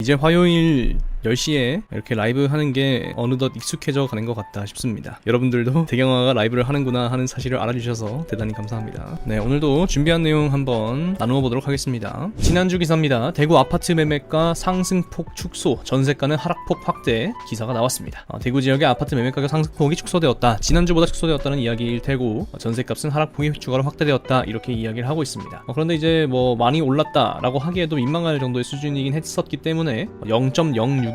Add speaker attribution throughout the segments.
Speaker 1: 이제 화요일 10시에 이렇게 라이브 하는 게 어느덧 익숙해져 가는 것 같다 싶습니다. 여러분들도 대경화가 라이브를 하는구나 하는 사실을 알아주셔서 대단히 감사합니다. 네, 오늘도 준비한 내용 한번 나누어 보도록 하겠습니다. 지난주 기사입니다. 대구 아파트 매매가 상승폭 축소, 전세가는 하락폭 확대 기사가 나왔습니다. 대구 지역의 아파트 매매 가격 상승폭이 축소되었다. 지난주보다 축소되었다는 이야기일 테고 전세값은 하락폭이 추가로 확대되었다. 이렇게 이야기를 하고 있습니다. 그런데 이제 뭐 많이 올랐다라고 하기에도 민망할 정도의 수준이긴 했었기 때문에 0.06에서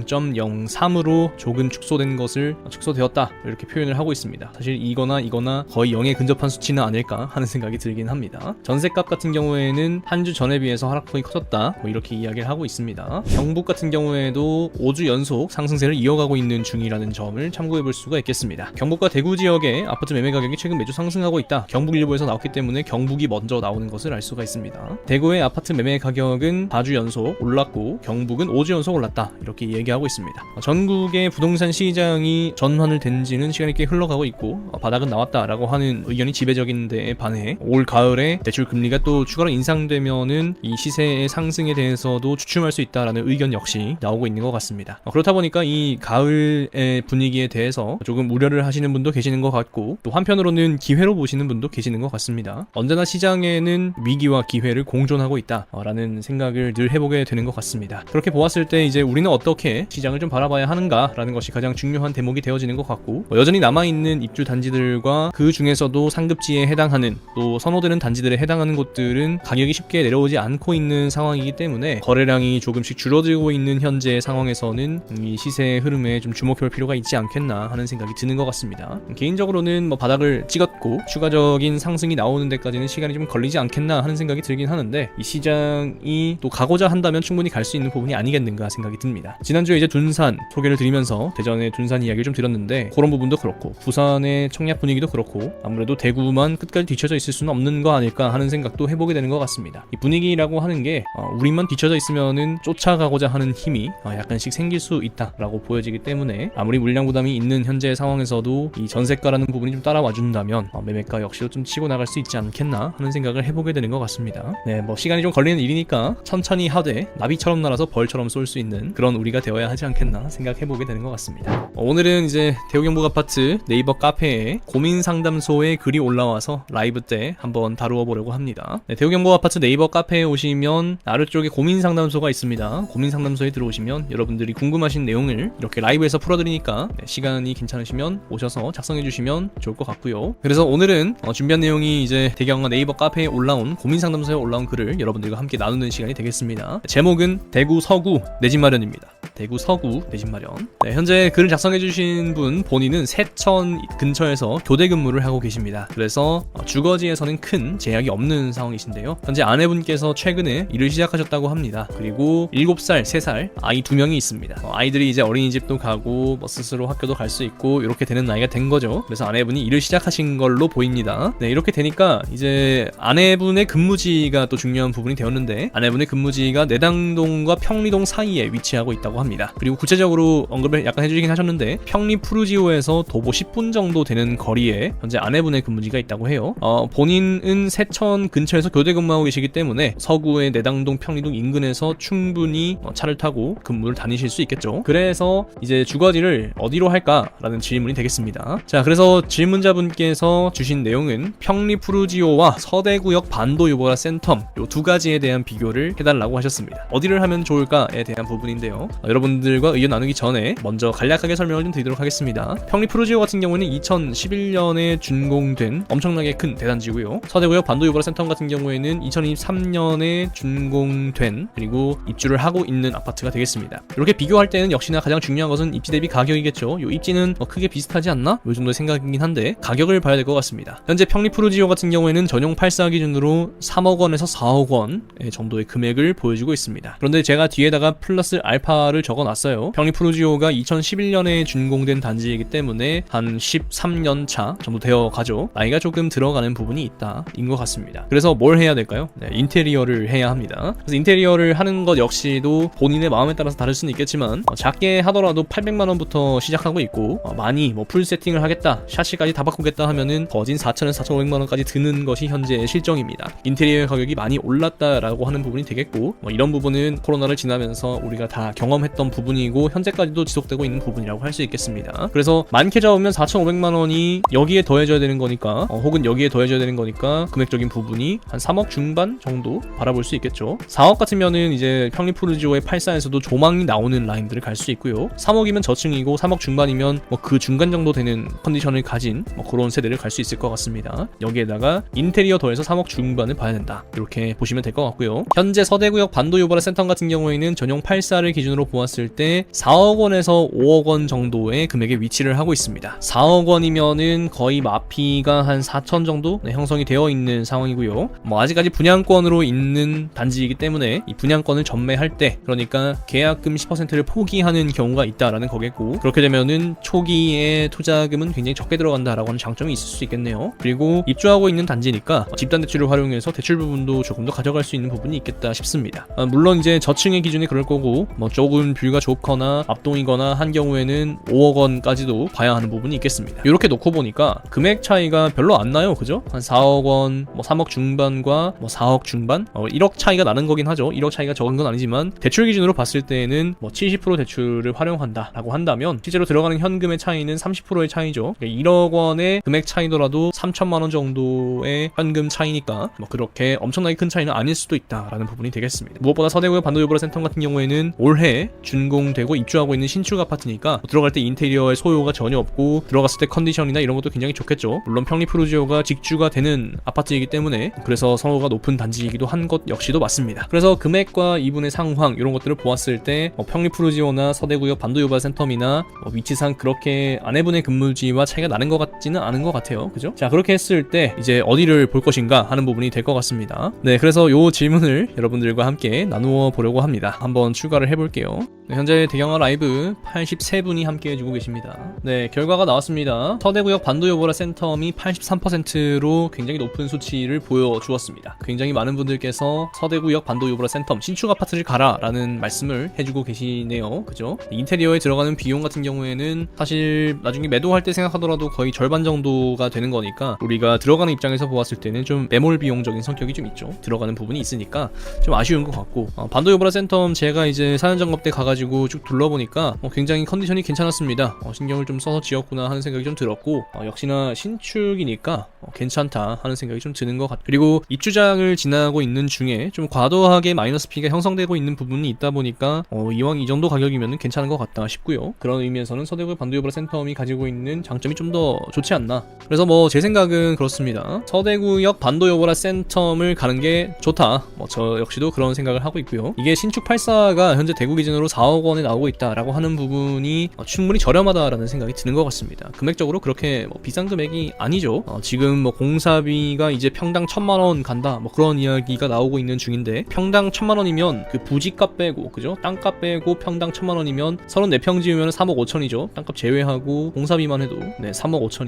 Speaker 1: 0.03으로 조금 축소된 것을 축소되었다 이렇게 표현을 하고 있습니다. 사실 이거나 거의 0에 근접한 수치는 아닐까 하는 생각이 들긴 합니다. 전세값 같은 경우에는 한 주 전에 비해서 하락폭이 커졌다 뭐 이렇게 이야기를 하고 있습니다. 경북 같은 경우에도 5주 연속 상승세를 이어가고 있는 중이라는 점을 참고해 볼 수가 있겠습니다. 경북과 대구 지역의 아파트 매매 가격이 최근 매주 상승하고 있다. 경북일보에서 나왔기 때문에 경북이 먼저 나오는 것을 알 수가 있습니다. 대구의 아파트 매매 가격은 4주 연속 올랐고 경북은 5주 연속 올랐다 이렇게 얘기하고 있습니다. 전국의 부동산 시장이 전환을 된 지는 시간이 꽤 흘러가고 있고 바닥은 나왔다라고 하는 의견이 지배적인 데에 반해 올 가을에 대출 금리가 또 추가로 인상되면은 이 시세의 상승에 대해서도 주춤할 수 있다라는 의견 역시 나오고 있는 것 같습니다. 그렇다 보니까 이 가을의 분위기에 대해서 조금 우려를 하시는 분도 계시는 것 같고 또 한편으로는 기회로 보시는 분도 계시는 것 같습니다. 언제나 시장에는 위기와 기회를 공존하고 있다라는 생각을 늘 해보게 되는 것 같습니다. 그렇게 보았을 때 이제 우리는 어떻게 시장을 좀 바라봐야 하는가라는 것이 가장 중요한 대목이 되어지는 것 같고 여전히 남아있는 입주 단지들과 그 중에서도 상급지에 해당하는 또 선호되는 단지들에 해당하는 곳들은 가격이 쉽게 내려오지 않고 있는 상황이기 때문에 거래량이 조금씩 줄어들고 있는 현재 상황에서는 이 시세의 흐름에 좀 주목해볼 필요가 있지 않겠나 하는 생각이 드는 것 같습니다. 개인적으로는 뭐 바닥을 찍었고 추가적인 상승이 나오는 데까지는 시간이 좀 걸리지 않겠나 하는 생각이 들긴 하는데 이 시장이 또 가고자 한다면 충분히 갈 수 있는 부분이 아니겠는가 생각이 듭니다. 지난주에 이제 둔산 소개를 드리면서 대전의 둔산 이야기를 좀 드렸는데 그런 부분도 그렇고 부산의 청약 분위기도 그렇고 아무래도 대구만 끝까지 뒤쳐져 있을 수는 없는 거 아닐까 하는 생각도 해보게 되는 것 같습니다. 이 분위기라고 하는 게 우리만 뒤쳐져 있으면은 쫓아가고자 하는 힘이 약간씩 생길 수 있다라고 보여지기 때문에 아무리 물량 부담이 있는 현재 상황에서도 이 전세가라는 부분이 좀 따라와 준다면 매매가 역시도 좀 치고 나갈 수 있지 않겠나 하는 생각을 해보게 되는 것 같습니다. 네, 뭐 시간이 좀 걸리는 일이니까 천천히 하되 나비처럼 날아서 벌처럼 쏠 수 있는 그런 우리가 되어야 하지 않겠나 생각해보게 되는 것 같습니다. 오늘은 이제 대구경북 아파트 네이버 카페에 고민 상담소에 글이 올라와서 라이브 때 한번 다루어 보려고 합니다. 네, 대구경북 아파트 네이버 카페에 오시면 아래쪽에 고민 상담소가 있습니다. 고민 상담소에 들어오시면 여러분들이 궁금하신 내용을 이렇게 라이브에서 풀어드리니까 시간이 괜찮으시면 오셔서 작성해주시면 좋을 것 같고요. 그래서 오늘은 준비한 내용이 이제 대경화 네이버 카페에 올라온 고민 상담소에 올라온 글을 여러분들과 함께 나누는 시간이 되겠습니다. 제목은 대구 서구 내 집 마련입니다. 대구 서구 내 집 마련. 네, 현재 글을 작성해주신 분 본인은 세천 근처에서 교대 근무를 하고 계십니다. 그래서 주거지에서는 큰 제약이 없는 상황이신데요. 현재 아내분께서 최근에 일을 시작하셨다고 합니다. 그리고 7살, 3살 아이 2명이 있습니다. 아이들이 이제 어린이집도 가고 뭐 스스로 학교도 갈 수 있고 이렇게 되는 나이가 된 거죠. 그래서 아내분이 일을 시작하신 걸로 보입니다. 네, 이렇게 되니까 이제 아내분의 근무지가 또 중요한 부분이 되었는데 아내분의 근무지가 내당동과 평리동 사이에 위치하고 있다고 합니다. 그리고 구체적으로 언급을 약간 해주시긴 하셨는데 평리 푸르지오에서 도보 10분 정도 되는 거리에 현재 아내분의 근무지가 있다고 해요. 본인은 세천 근처에서 교대 근무하고 계시기 때문에 서구의 내당동 평리동 인근에서 충분히 차를 타고 근무를 다니실 수 있겠죠. 그래서 이제 주거지를 어디로 할까라는 질문이 되겠습니다. 자, 그래서 질문자분께서 주신 내용은 평리 푸르지오와 서대구역 반도 유보라 센텀 요 두 가지에 대한 비교를 해달라고 하셨습니다. 어디를 하면 좋을까에 대한 부분인데요. 여러분들과 의견 나누기 전에 먼저 간략하게 설명을 좀 드리도록 하겠습니다. 평리 푸르지오 같은 경우는 2011년에 준공된 엄청나게 큰 대단지고요. 서대구역 반도 유보라 센텀 같은 경우에는 2023년에 준공된 그리고 입주를 하고 있는 아파트가 되겠습니다. 이렇게 비교할 때는 역시나 가장 중요한 것은 입지 대비 가격이겠죠. 요 입지는 크게 비슷하지 않나? 요 정도의 생각이긴 한데 가격을 봐야 될 것 같습니다. 현재 평리 푸르지오 같은 경우에는 전용 8사 기준으로 3억 원에서 4억 원 정도의 금액을 보여주고 있습니다. 그런데 제가 뒤에다가 플러스 알파를 적어놨어요. 평리푸르지오가 2011년에 준공된 단지이기 때문에 한 13년 차 정도 되어 가죠. 나이가 조금 들어가는 부분이 있다 인 것 같습니다. 그래서 뭘 해야 될까요? 네, 인테리어를 해야 합니다. 그래서 인테리어를 하는 것 역시도 본인의 마음에 따라서 다를 수는 있겠지만 작게 하더라도 800만원부터 시작하고 있고 많이 풀 세팅을 하겠다, 샤시까지 다 바꾸겠다 하면은 거진 4,000에서 4,500만원까지 드는 것이 현재의 실정입니다. 인테리어 가격이 많이 올랐다라고 하는 부분이 되겠고 이런 부분은 코로나를 지나면서 우리가 다 경험했던 부분이고 현재까지도 지속되고 있는 부분이라고 할 수 있겠습니다. 그래서 많게 잡으면 4,500만원이 여기에 더해져야 되는 거니까 혹은 여기에 더해져야 되는 거니까 금액적인 부분이 한 3억 중반 정도 바라볼 수 있겠죠. 4억 같으면은 이제 평리푸르지오의 84에서도 조망이 나오는 라인들을 갈 수 있고요. 3억이면 저층이고 3억 중반이면 그 중간 정도 되는 컨디션을 가진 그런 세대를 갈 수 있을 것 같습니다. 여기에다가 인테리어 더해서 3억 중반을 봐야 된다, 이렇게 보시면 될 것 같고요. 현재 서대구역 반도요바라 센텀 같은 경우에는 전용 84를 기준으로 보았을 때 4억 원에서 5억 원 정도의 금액에 위치를 하고 있습니다. 4억 원이면은 거의 마피가 한 4천 정도 형성이 되어 있는 상황이고요. 아직까지 분양권으로 있는 단지이기 때문에 이 분양권을 전매할 때, 그러니까 계약금 10%를 포기하는 경우가 있다라는 거겠고, 그렇게 되면은 초기에 투자금은 굉장히 적게 들어간다라고 하는 장점이 있을 수 있겠네요. 그리고 입주하고 있는 단지니까 집단 대출을 활용해서 대출 부분도 조금 더 가져갈 수 있는 부분이 있겠다 싶습니다. 물론 이제 저층의 기준이 그럴 거고 조금 뷰가 좋거나 앞동이거나 한 경우에는 5억 원까지도 봐야 하는 부분이 있겠습니다. 이렇게 놓고 보니까 금액 차이가 별로 안 나요, 그죠? 한 4억 원, 3억 중반과 4억 중반, 1억 차이가 나는 거긴 하죠. 1억 차이가 적은 건 아니지만 대출 기준으로 봤을 때에는 70% 대출을 활용한다라고 한다면 실제로 들어가는 현금의 차이는 30%의 차이죠. 그러니까 1억 원의 금액 차이더라도 3천만 원 정도의 현금 차이니까 그렇게 엄청나게 큰 차이는 아닐 수도 있다라는 부분이 되겠습니다. 무엇보다 서대구역 반도요바라 센텀 같은 경우에는 올해 준공되고 입주하고 있는 신축 아파트니까 들어갈 때 인테리어의 소요가 전혀 없고 들어갔을 때 컨디션이나 이런 것도 굉장히 좋겠죠. 물론 평리푸르지오가 직주가 되는 아파트이기 때문에 그래서 선호가 높은 단지이기도 한 것 역시도 맞습니다. 그래서 금액과 이분의 상황 이런 것들을 보았을 때 평리푸르지오나 서대구역 반도요바라 센텀이나 위치상 그렇게 아내분의 근무지와 차이가 나는 것 같지는 않은 것 같아요, 그죠? 자, 그렇게 했을 때 이제 어디를 볼 것인가 하는 부분이 될 것 같습니다. 네, 그래서 요 질문을 여러분들과 함께 나누어 보려고 합니다. 한번 출발을 해볼게요. 네, 현재 대경화 라이브 83분이 함께 해주고 계십니다. 네, 결과가 나왔습니다. 서대구역 반도요바라 센텀이 83%로 굉장히 높은 수치를 보여주었습니다. 굉장히 많은 분들께서 서대구역 반도요바라 센텀 신축 아파트를 가라 라는 말씀을 해주고 계시네요, 그죠? 인테리어에 들어가는 비용 같은 경우에는 사실 나중에 매도할 때 생각하더라도 거의 절반 정도가 되는 거니까 우리가 들어가는 입장에서 보았을 때는 좀 매몰 비용적인 성격이 좀 있죠. 들어가는 부분이 있으니까 좀 아쉬운 것 같고, 반도요바라 센텀 제가 이제 사연점검 때 가가지고 쭉 둘러보니까 굉장히 컨디션이 괜찮았습니다. 신경을 좀 써서 지었구나 하는 생각이 좀 들었고, 역시나 신축이니까 괜찮다 하는 생각이 좀 드는 것 같아요. 그리고 입주장을 지나고 있는 중에 좀 과도하게 마이너스 P가 형성되고 있는 부분이 있다 보니까 이왕 이 정도 가격이면 괜찮은 것 같다 싶고요. 그런 의미에서는 서대구역 반도요바라 센텀이 가지고 있는 장점이 좀 더 좋지 않나. 그래서 제 생각은 그렇습니다. 서대구역 반도요바라 센텀을 가는 게 좋다. 저 역시도 그런 생각을 하고 있고요. 이게 신축 84가 현재 대구 기준으로 4억 원에 나오고 있다라고 하는 부분이 충분히 저렴하다라는 생각이 드는 것 같습니다. 금액적으로 그렇게 비싼 금액이 아니죠. 지금 공사비가 이제 평당 1,000만 원 간다 그런 이야기가 나오고 있는 중인데, 평당 1,000만 원이면 그 부지값 빼고, 그죠? 땅값 빼고 평당 1,000만 원이면 34평 지으면 3억 5천이죠. 땅값 제외하고 공사비만 해도 3억 5천입니다.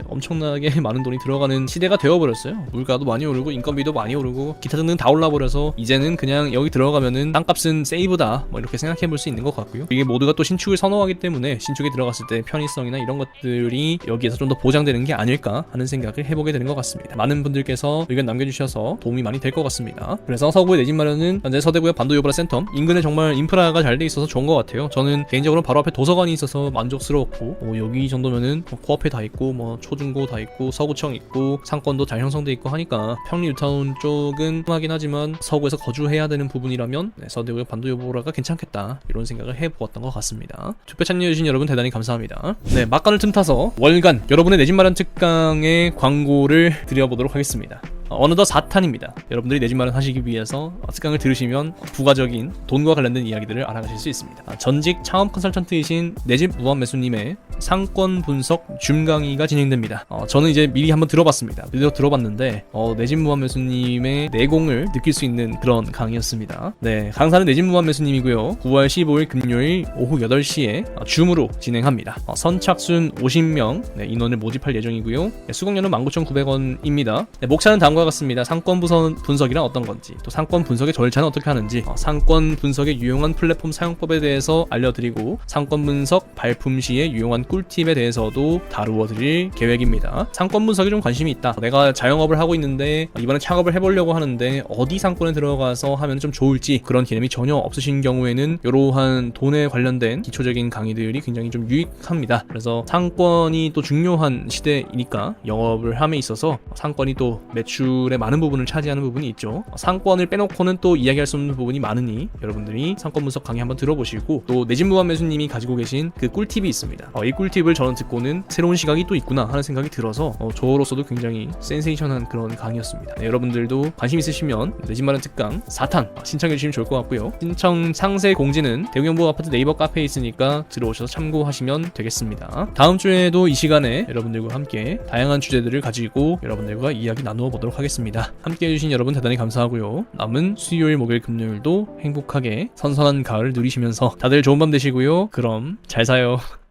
Speaker 1: 엄청나게 많은 돈이 들어가는 시대가 되어버렸어요. 물가도 많이 오르고 인건비도 많이 오르고 기타 등등 다 올라버려서 이제는 그냥 여기 들어가면은 땅값은 세이브다 이렇게 생각해볼 수 있는 것 같고요. 이게 모두가 또 신축을 선호하기 때문에 신축에 들어갔을 때 편의성이나 이런 것들이 여기에서 좀 더 보장되는 게 아닐까 하는 생각을 해보게 되는 것 같습니다. 많은 분들께서 의견 남겨주셔서 도움이 많이 될 것 같습니다. 그래서 서구의 내 집 마련은 현재 서대구역 반도요바라 센텀 인근에 정말 인프라가 잘 돼 있어서 좋은 것 같아요. 저는 개인적으로 바로 앞에 도서관이 있어서 만족스러웠고, 여기 정도면은 코앞에 다 있고 초중고 다 있고 서구청 있고 상권도 잘 형성돼 있고 하니까 평리 뉴타운 쪽은 하긴 하지만 서구에서 거주해야 되는 부분이라면 서대구역 반도요바라가 괜찮겠다, 이런 생각을 해보았던 것 같습니다. 투표 참여해주신 여러분 대단히 감사합니다. 네, 막간을 틈타서 월간 여러분의 내 집 마련 특강의 광고를 드려보도록 하겠습니다. 어느덧 4탄입니다. 여러분들이 내 집 마련 하시기 위해서 특강을 들으시면 부가적인 돈과 관련된 이야기들을 알아가실 수 있습니다. 전직 창업 컨설턴트이신 내 집 무한 매수님의 상권 분석 줌 강의가 진행됩니다. 저는 이제 미리 한번 들어봤습니다. 들어봤는데 내 집 무한 매수님의 내공을 느낄 수 있는 그런 강의였습니다. 네, 강사는 내 집 무한 매수님이고요. 9월 15일 금요일 오후 8시에 줌으로 진행합니다. 선착순 50명 인원을 모집할 예정이고요. 수강료는 19,900원입니다. 목차는 다음과 같습니다. 상권 분석이란 어떤 건지, 또 상권 분석의 절차는 어떻게 하는지, 상권 분석의 유용한 플랫폼 사용법에 대해서 알려드리고, 상권 분석 발품 시의 유용한 꿀팁에 대해서도 다루어 드릴 계획입니다. 상권 분석에 좀 관심이 있다, 내가 자영업을 하고 있는데 이번에 창업을 해보려고 하는데 어디 상권에 들어가서 하면 좀 좋을지, 그런 개념이 전혀 없으신 경우에는 이러한 돈에 관련된 기초적인 강의들이 굉장히 좀 유익합니다. 그래서 상권이 또 중요한 시대이니까 영업을 함에 있어서 상권이 또 매출의 많은 부분을 차지하는 부분이 있죠. 상권을 빼놓고는 또 이야기할 수 없는 부분이 많으니 여러분들이 상권 분석 강의 한번 들어보시고, 또 내 집 무한 매수님이 가지고 계신 그 꿀팁이 있습니다. 이 꿀팁을 저는 듣고는 새로운 시각이 또 있구나 하는 생각이 들어서 저로서도 굉장히 센세이션한 그런 강의였습니다. 네, 여러분들도 관심 있으시면 내 집 마련 특강 4탄 신청해 주시면 좋을 것 같고요. 신청 상세 공지는 대구경북 아파트 네이버 카페에 있으니까 들어오셔서 참고하시면 되겠습니다. 다음 주에도 이 시간에 여러분들과 함께 다양한 주제들을 가지고 여러분들과 이야기 나누어 보도록 하겠습니다. 함께 해주신 여러분 대단히 감사하고요. 남은 수요일, 목요일, 금요일도 행복하게 선선한 가을 누리시면서 다들 좋은 밤 되시고요. 그럼 잘 사요.